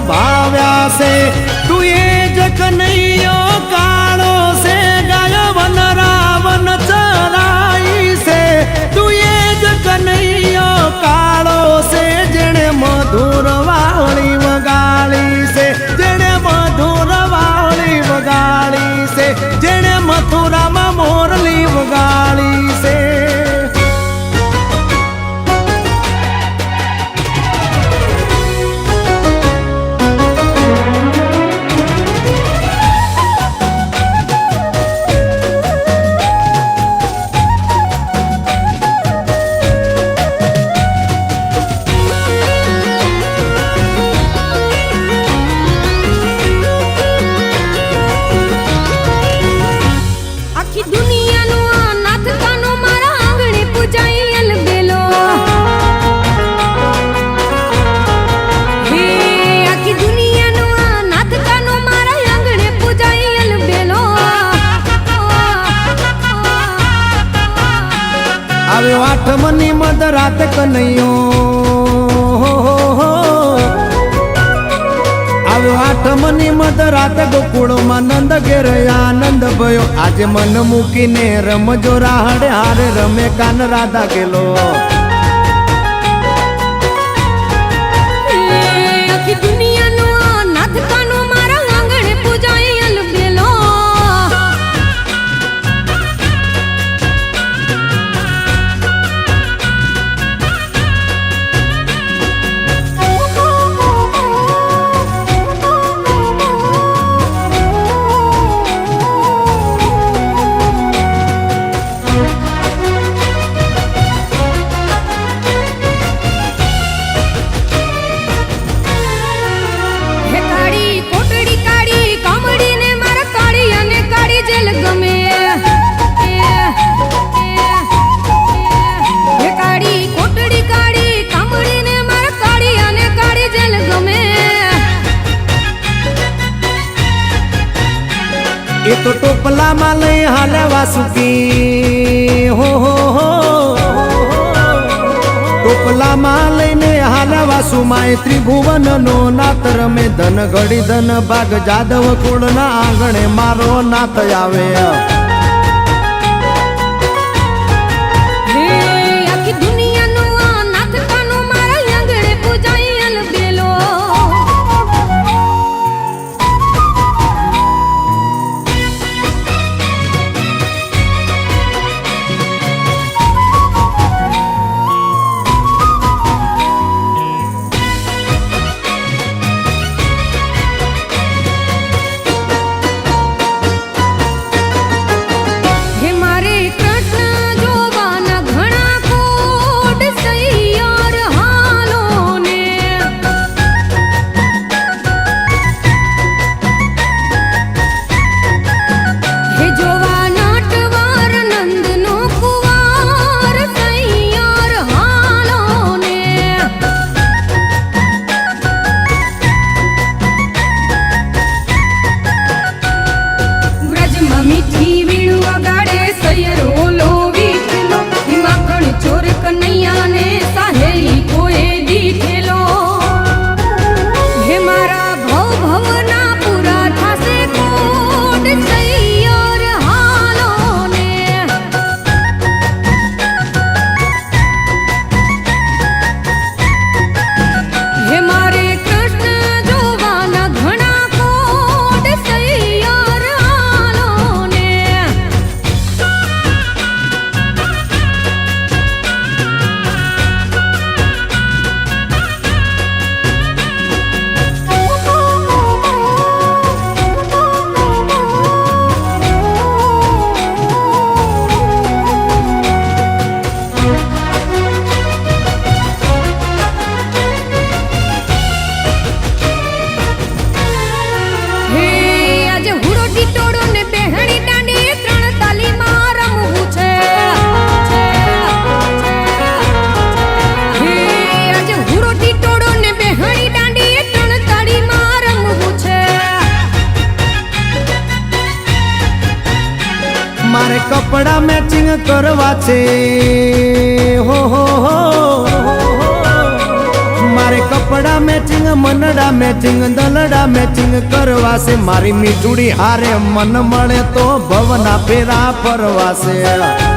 ભાવ્યા છે તું એ જ કનૈયો કાળો છે ગાય વન રાવણ ચરાઈ છે તું એ જ કનૈયો કાળો છે જેણે મધુર વાવળી વગાડી છે જેણે મધુર વાવળી વગાડી છે જેણે મથુરામાં મોરલી વગાડી છે આઠમની મધરાત કનૈયો આવ્યો આઠમની મધરાત ગોકુળમાં નંદ ઘેર આનંદ ભયો આજે મન મૂકીને રમજો રાહડે હારે રમે કાન રાધા ગેલો એ તો ટોપલામાં લઈ હાલે વાસુકી હો ટોપલામાં લઈને હાલે વાસુમાં ત્રિભુવન નો નાથ રમે ધન ઘડી ધન ભાગ જાદવ કુળના આંગણે મારો નાથ આવે મારે કપડા મેચિંગ કરવા છે હો મારે કપડા મેચિંગ મનડા મેચિંગ દલડા મેચિંગ કરવાશે મારી મીઠુડી હારે મન મળે તો ભવના ફેરા ફરવાશે